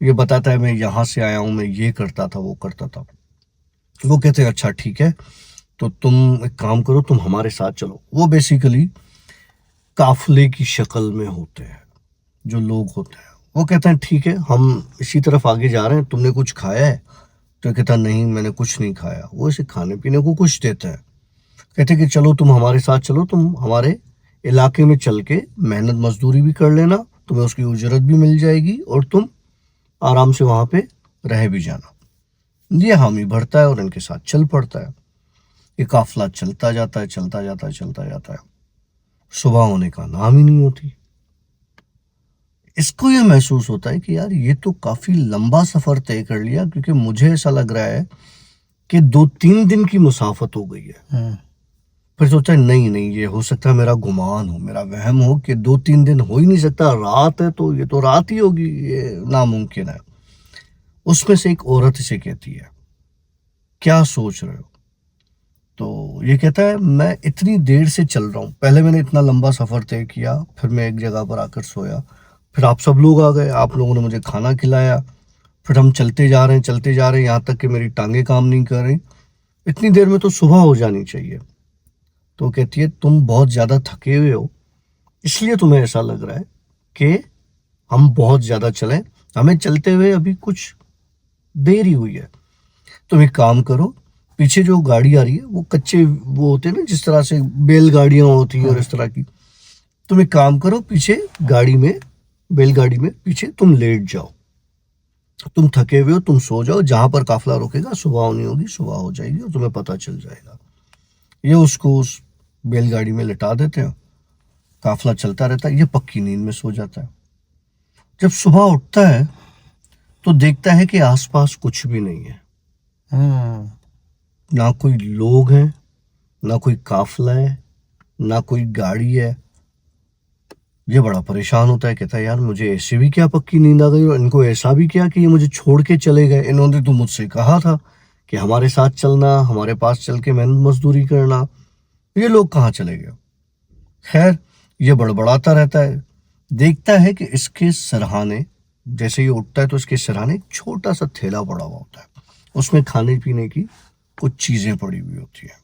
یہ بتاتا ہے میں یہاں سے آیا ہوں, میں یہ کرتا تھا, وہ کرتا تھا. وہ کہتے ہیں اچھا ٹھیک ہے, تو تم ایک کام کرو, تم ہمارے ساتھ چلو. وہ بیسیکلی قافلے کی شکل میں ہوتے ہیں جو لوگ ہوتے ہیں. وہ کہتے ہیں ٹھیک ہے, ہم اسی طرف آگے جا رہے ہیں, تم نے کچھ کھایا ہے؟ تو کہتا نہیں میں نے کچھ نہیں کھایا. وہ اسے کھانے پینے کو کچھ دیتا ہے. کہتے کہ چلو تم ہمارے ساتھ چلو, تم ہمارے علاقے میں چل کے محنت مزدوری بھی کر لینا, تمہیں اس کی اجرت بھی مل جائے گی, اور تم آرام سے وہاں پہ رہ بھی جانا. یہ حامی بھرتا ہے اور ان کے ساتھ چل پڑتا ہے. یہ قافلہ چلتا جاتا ہے, چلتا جاتا ہے, چلتا جاتا ہے. صبح ہونے کا نام ہی نہیں ہوتی. اس کو یہ محسوس ہوتا ہے کہ یار یہ تو کافی لمبا سفر طے کر لیا, کیونکہ مجھے ایسا لگ رہا ہے کہ 2-3 دن کی مسافت ہو گئی ہے. پھر سوچتا ہے نہیں یہ ہو سکتا ہے میرا گمان ہو, میرا وہم ہو, کہ 2-3 دن ہو ہی نہیں سکتا, رات ہے تو یہ تو رات ہی ہوگی, یہ ناممکن ہے. اس میں سے ایک عورت اسے کہتی ہے کیا سوچ رہے ہو؟ تو یہ کہتا ہے میں اتنی دیر سے چل رہا ہوں, پہلے میں نے اتنا لمبا سفر طے کیا, پھر میں ایک جگہ پر آ کر سویا, پھر آپ سب لوگ آ گئے, آپ لوگوں نے مجھے کھانا کھلایا, پھر ہم چلتے جا رہے ہیں یہاں تک کہ میری ٹانگیں کام نہیں کر رہی, اتنی دیر میں تو صبح ہو جانی چاہیے. تو کہتی ہے تم بہت زیادہ تھکے ہوئے ہو, اس لیے تمہیں ایسا لگ رہا ہے کہ ہم بہت زیادہ چلیں, ہمیں چلتے ہوئے ابھی کچھ دیر ہی ہوئی ہے. تم ایک کام کرو, پیچھے جو گاڑی آ رہی ہے وہ کچے وہ ہوتے ہیں نا, جس طرح سے بیل گاڑیاں ہوتی ہیں اور اس طرح کی, تم ایک کام کرو, پیچھے گاڑی میں, بیل گاڑی میں پیچھے تم لیٹ جاؤ, تم تھکے ہوئے ہو, تم سو جاؤ, جہاں پر قافلہ رکے گا صبح ہونی ہوگی, صبح ہو جائے گی اور تمہیں پتہ چل جائے گا. یہ اس کو اس بیل گاڑی میں لٹا دیتے ہیں, قافلہ چلتا رہتا ہے, یہ پکی نیند میں سو جاتا ہے. جب صبح اٹھتا ہے تو دیکھتا ہے کہ آس پاس کچھ بھی نہیں ہے, نہ کوئی لوگ ہیں, نہ کوئی قافلہ ہے, نہ کوئی گاڑی ہے. یہ بڑا پریشان ہوتا ہے, کہتا ہے یار مجھے ایسے بھی کیا پکی نیند آ گئی, اور ان کو ایسا بھی کیا کہ یہ مجھے چھوڑ کے چلے گئے, انہوں نے تو مجھ سے کہا تھا کہ ہمارے ساتھ چلنا, ہمارے پاس چل کے محنت مزدوری کرنا, یہ لوگ کہاں چلے گئے. خیر یہ بڑبڑاتا رہتا ہے. دیکھتا ہے کہ اس کے سرہانے, جیسے یہ اٹھتا ہے تو اس کے سرہانے ایک چھوٹا سا تھیلا پڑا ہوا ہوتا ہے, اس میں کھانے پینے کی کچھ چیزیں پڑی ہوئی ہوتی ہیں.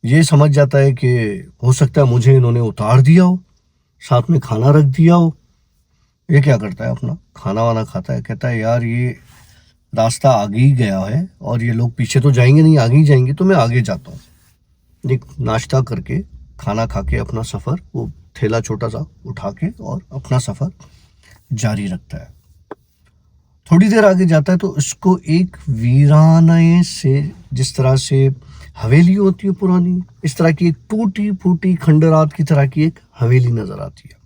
یہ سمجھ جاتا ہے کہ ہو سکتا ہے مجھے انہوں نے اتار دیا ہو, ساتھ میں کھانا رکھ دیا ہو. یہ کیا کرتا ہے, اپنا کھانا وانا کھاتا ہے, کہتا ہے یار یہ راستہ آگے ہی گیا ہے اور یہ لوگ پیچھے تو جائیں گے نہیں, آگے ہی جائیں گے, تو میں آگے جاتا ہوں. ایک ناشتہ کر کے, کھانا کھا کے اپنا سفر, وہ تھیلا چھوٹا سا اٹھا کے اور اپنا سفر جاری رکھتا ہے. تھوڑی دیر آگے جاتا ہے تو اس کو ایک ویرانے سے, جس طرح سے حویلی ہوتی ہے پرانی, اس طرح کی ایک ٹوٹی پھوٹی کھنڈرات کی طرح کی ایک حویلی نظر آتی ہے.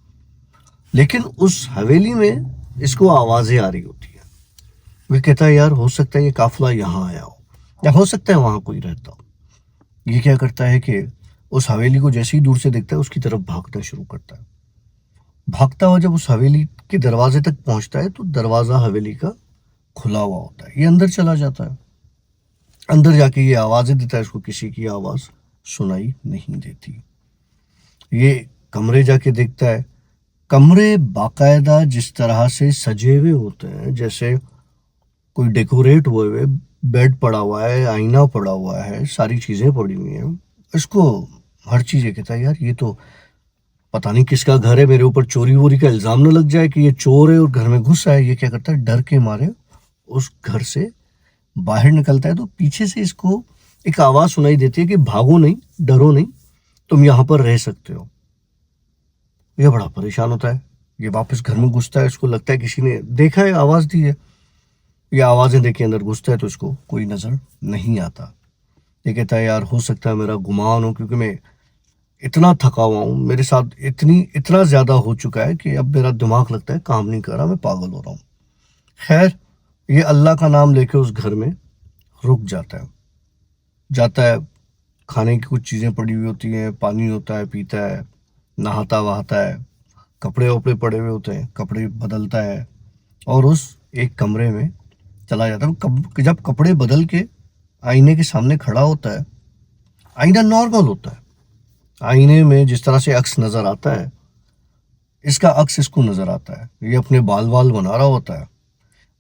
لیکن اس حویلی میں اس کو آوازیں آ رہی ہوتی ہیں. وہ کہتا ہے یار ہو سکتا ہے یہ قافلہ یہاں آیا ہو, یا ہو سکتا ہے وہاں کوئی رہتا ہو. یہ کیا کرتا ہے کہ اس حویلی کو جیسے ہی دور سے دیکھتا ہے اس کی طرف بھاگنا شروع کرتا ہے. بھاگتا ہوا جب اس حویلی کے دروازے تک پہنچتا ہے تو دروازہ حویلی کا کھلا ہوا ہوتا ہے. یہ اندر چلا جاتا ہے. اندر جا کے یہ آوازیں دیتا ہے, اس کو کسی کی آواز سنائی نہیں دیتی. یہ کمرے جا کے دیکھتا ہے, کمرے باقاعدہ جس طرح سے سجے ہوئے ہوتے ہیں, جیسے کوئی ڈیکوریٹ ہوئے ہوئے, بیڈ پڑا ہوا ہے, آئینہ پڑا ہوا ہے, ساری چیزیں پڑی ہوئی ہیں. اس کو ہر چیز یہ کہتا ہے یار یہ تو پتہ نہیں کس کا گھر ہے, میرے اوپر چوری ووری کا الزام نہ لگ جائے کہ یہ چور ہے اور گھر میں گھس آئے. یہ کیا کرتا ہے, ڈر کے مارے اس گھر سے باہر نکلتا ہے تو پیچھے سے اس کو ایک آواز سنائی دیتی ہے کہ بھاگو نہیں, ڈرو نہیں, تم یہاں پر رہ سکتے ہو. یہ بڑا پریشان ہوتا ہے, یہ واپس گھر میں گھستا ہے, اس کو لگتا ہے کسی نے دیکھا ہے, آواز دی ہے. یہ آوازیں دے کے اندر گھستا ہے تو اس کو کوئی نظر نہیں آتا. یہ کہتا ہے یار ہو سکتا ہے میرا گمان ہو, کیونکہ میں اتنا تھکا ہوا ہوں, میرے ساتھ اتنا زیادہ ہو چکا ہے کہ اب میرا دماغ لگتا ہے کام نہیں کر رہا, میں پاگل ہو رہا ہوں. خیر یہ اللہ کا نام لے کے اس گھر میں رک جاتا ہے. کھانے کی کچھ چیزیں پڑی ہوئی ہوتی ہیں, پانی ہوتا ہے, پیتا ہے, نہاتا وہاتا ہے, کپڑے وپڑے پڑے ہوئے ہوتے ہیں, کپڑے بدلتا ہے اور اس ایک کمرے میں چلا جاتا ہے. جب کپڑے بدل کے آئینے کے سامنے کھڑا ہوتا ہے, آئینہ نارمل ہوتا ہے, آئینے میں جس طرح سے عکس نظر آتا ہے, اس کا عکس اس کو نظر آتا ہے. یہ اپنے بال بنا رہا ہوتا ہے,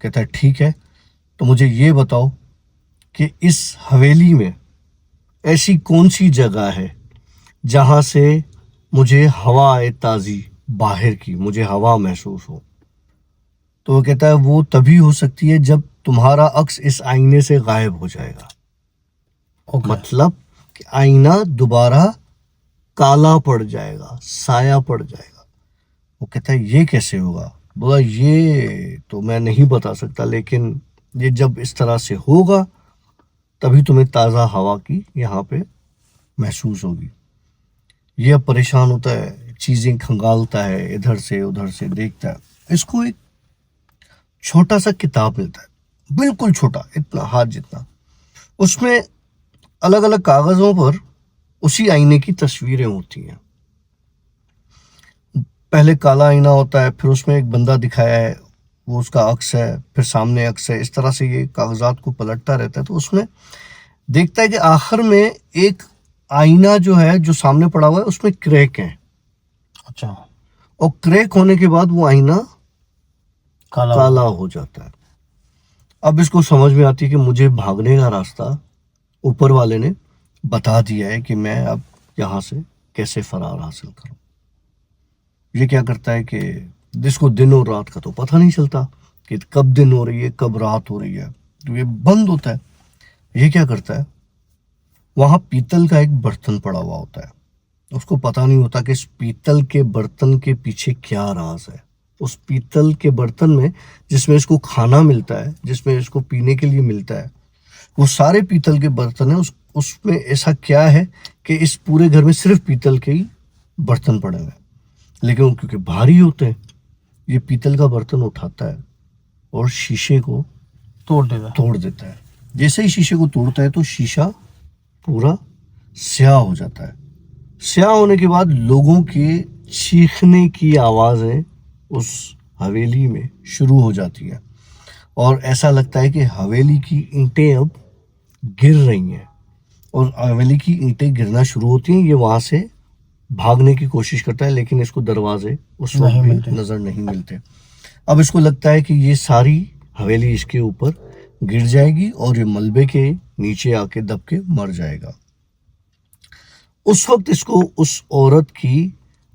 کہتا ہے ٹھیک ہے، تو مجھے یہ بتاؤ کہ اس حویلی میں ایسی کون سی جگہ ہے جہاں سے مجھے ہوا آئے تازی باہر کی، مجھے ہوا محسوس ہو. تو وہ کہتا ہے وہ تبھی ہو سکتی ہے جب تمہارا عکس اس آئینے سے غائب ہو جائے گا. اوکے. مطلب کہ آئینہ دوبارہ کالا پڑ جائے گا، سایہ پڑ جائے گا. وہ کہتا ہے یہ کیسے ہوگا؟ بولا یہ تو میں نہیں بتا سکتا، لیکن یہ جب اس طرح سے ہوگا تبھی تمہیں تازہ ہوا کی یہاں پہ محسوس ہوگی. یہ اب پریشان ہوتا ہے، چیزیں کھنگالتا ہے، ادھر سے ادھر سے دیکھتا ہے. اس کو ایک چھوٹا سا کتاب ملتا ہے، بالکل چھوٹا، اتنا ہاتھ جتنا. اس میں الگ الگ کاغذوں پر اسی آئینے کی تصویریں ہوتی ہیں. پہلے کالا آئینہ ہوتا ہے، پھر اس میں ایک بندہ دکھایا ہے، وہ اس کا عکس ہے، پھر سامنے عکس ہے. اس طرح سے یہ کاغذات کو پلٹتا رہتا ہے. تو اس میں دیکھتا ہے کہ آخر میں ایک آئینہ جو ہے جو سامنے پڑا ہوا ہے اس میں کریک ہے. اچھا. اور کریک ہونے کے بعد وہ آئینہ کالا ہو جاتا ہے. اب اس کو سمجھ میں آتی ہے کہ مجھے بھاگنے کا راستہ اوپر والے نے بتا دیا ہے کہ میں اب یہاں سے کیسے فرار حاصل کروں. یہ کیا کرتا ہے کہ جس کو دن اور رات کا تو پتہ نہیں چلتا کہ کب دن ہو رہی ہے کب رات ہو رہی ہے، تو یہ بند ہوتا ہے. یہ کیا کرتا ہے، وہاں پیتل کا ایک برتن پڑا ہوا ہوتا ہے. اس کو پتہ نہیں ہوتا کہ اس پیتل کے برتن کے پیچھے کیا راز ہے. اس پیتل کے برتن میں جس میں اس کو کھانا ملتا ہے، جس میں اس کو پینے کے لیے ملتا ہے، وہ سارے پیتل کے برتن ہیں. اس میں ایسا کیا ہے کہ اس پورے گھر میں صرف پیتل کے ہی برتن پڑے ہوئے ہیں. لیکن وہ کیونکہ بھاری ہوتے ہیں، یہ پیتل کا برتن اٹھاتا ہے اور شیشے کو توڑ دیتا ہے. جیسے ہی شیشے کو توڑتا ہے تو شیشہ پورا سیاہ ہو جاتا ہے. سیاہ ہونے کے بعد لوگوں کے چیخنے کی آوازیں اس حویلی میں شروع ہو جاتی ہیں، اور ایسا لگتا ہے کہ حویلی کی اینٹیں اب گر رہی ہیں. اور حویلی کی اینٹیں گرنا شروع ہوتی ہیں. یہ وہاں سے بھاگنے کی کوشش کرتا ہے، لیکن اس کو دروازے اس وقت بھی نظر نہیں ملتے. اب اس کو لگتا ہے کہ یہ ساری حویلی اس کے اوپر گر جائے گی اور یہ ملبے کے نیچے آ کے دب کے مر جائے گا. اس وقت اس کو اس عورت کی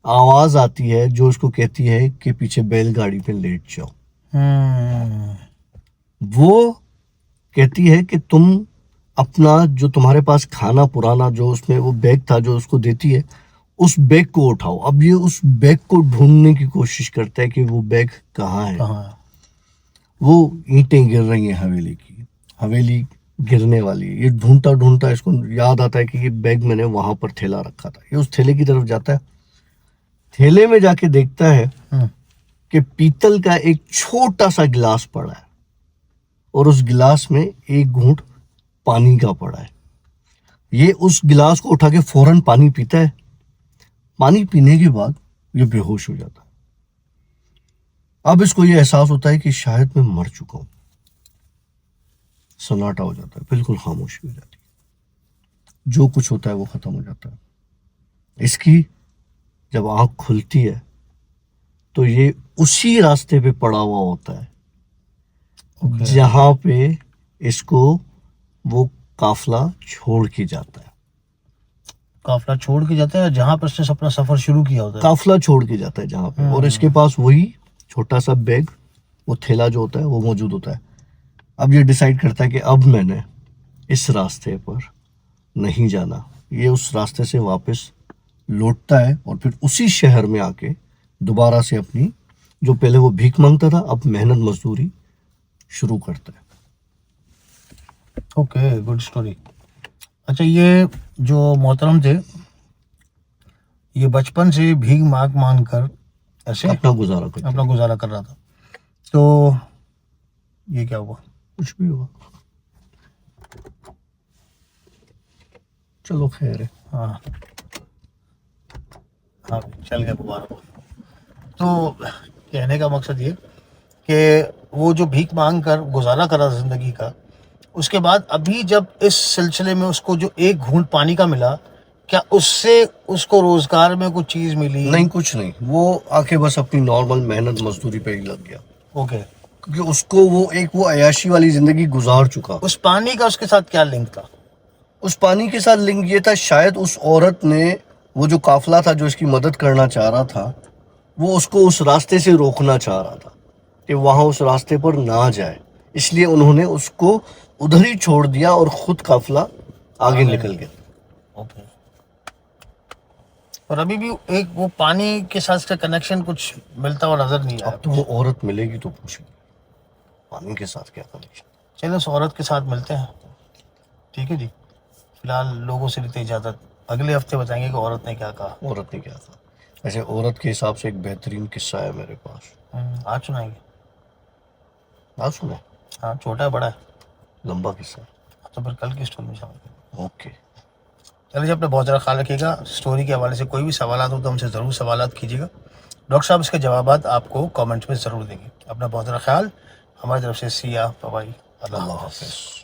آواز آتی ہے جو اس کو کہتی ہے کہ پیچھے بیل گاڑی پہ لیٹ جاؤ. وہ کہتی ہے کہ تم اپنا جو تمہارے پاس کھانا پرانا جو اس میں وہ بیگ تھا جو اس کو دیتی ہے، اس بیگ کو اٹھاؤ. اب یہ اس بیگ کو ڈھونڈنے کی کوشش کرتا ہے کہ وہ بیگ کہاں ہے. وہ اینٹیں گر رہی ہیں حویلی کی، حویلی گرنے والی. یہ ڈھونڈتا ڈھونڈتا اس کو یاد آتا ہے کہ یہ بیگ میں نے وہاں پر تھیلا رکھا تھا. یہ اس تھیلے کی طرف جاتا ہے. تھیلے میں جا کے دیکھتا ہے کہ پیتل کا ایک چھوٹا سا گلاس پڑا ہے، اور اس گلاس میں ایک گھونٹ پانی کا پڑا ہے. یہ اس گلاس کو اٹھا کے فوراً پانی پیتا ہے. پانی پینے کے بعد یہ بے ہوش ہو جاتا ہے. اب اس کو یہ احساس ہوتا ہے کہ شاید میں مر چکا ہوں. سناٹا ہو جاتا ہے، بالکل خاموشی ہو جاتی ہے. جو کچھ ہوتا ہے وہ ختم ہو جاتا ہے. اس کی جب آنکھ کھلتی ہے تو یہ اسی راستے پہ پڑا ہوا ہوتا ہے جہاں پہ اس کو وہ قافلہ چھوڑ کے جاتا ہے. قافلہ چھوڑ کے جاتا ہے جہاں پر اس نے اپنا سفر شروع کیا ہوتا ہے. قافلہ چھوڑ کے جاتا ہے جہاں پہ، اور اس کے پاس وہی چھوٹا سا بیگ، وہ تھیلا جو ہوتا ہے وہ موجود ہوتا ہے. اب یہ ڈیسائیڈ کرتا ہے کہ اب میں نے اس راستے پر نہیں جانا. یہ اس راستے سے واپس لوٹتا ہے اور پھر اسی شہر میں آ کے دوبارہ سے اپنی جو پہلے وہ بھیک مانگتا تھا اب محنت مزدوری شروع کرتا ہے. Okay, good story. اچھا، یہ جو محترم تھے یہ بچپن سے بھیک مانگ کر ایسے اپنا گزارا کر رہا تھا. تو یہ کیا ہوا؟ کچھ بھی ہوا، چلو خیر ہے. ہاں چل گیا دوبارہ. تو کہنے کا مقصد یہ کہ وہ جو بھیک مانگ کر گزارا کر رہا تھا زندگی کا، اس کے بعد ابھی جب اس سلسلے میں اس کو جو ایک گھونٹ پانی کا ملا، کیا اس سے اس کو روزگار میں کچھ چیز ملی؟ نہیں، کچھ نہیں. وہ آ کے بس اپنی نارمل محنت مزدوری پہ ہی لگ گیا. اوکے. کیونکہ اس کو وہ عیاشی والی زندگی گزار چکا. اس پانی کا اس کے ساتھ کیا لنک تھا؟ اس پانی کے ساتھ لنک یہ تھا شاید اس عورت نے وہ جو قافلہ تھا جو اس کی مدد کرنا چاہ رہا تھا وہ اس کو اس راستے سے روکنا چاہ رہا تھا کہ وہاں اس راستے پر نہ جائے, اس لیے انہوں نے اس کو ادھر ہی چھوڑ دیا اور خود قافلہ آگے نکل گیا. اوکے. اور ابھی بھی ایک وہ پانی کے ساتھ کا کنیکشن کچھ ملتا ہوا نظر نہیں آیا. اب تو وہ عورت ملے گی تو پوچھے گی پانی کے ساتھ کیا کنیکشن. چلیں اس عورت کے ساتھ ملتے ہیں. ٹھیک ہے جی, فی الحال لوگوں سے لیتے اجازت, اگلے ہفتے بتائیں گے کہ عورت نے کیا کہا. عورت نے کیا تھا. ایسے عورت کے حساب سے ایک بہترین قصہ ہے میرے پاس, آج سنائیں گے. آپ سنیں. ہاں چھوٹا ہے بڑا ہے, لمبا قصہ. تو پھر کل کی اسٹوری میں شامل کریں. اوکے. چلیے جی, اپنا بہت زیادہ خیال رکھیے گا. اسٹوری کے حوالے سے کوئی بھی سوالات ہو تو ہم سے ضرور سوالات کیجیے گا. ڈاکٹر صاحب اس کے جوابات آپ کو کامنٹ میں ضرور دیں گے. اپنا بہت زیادہ خیال. ہماری طرف سے سیا بائی, اللہ اللہ حافظ. حافظ.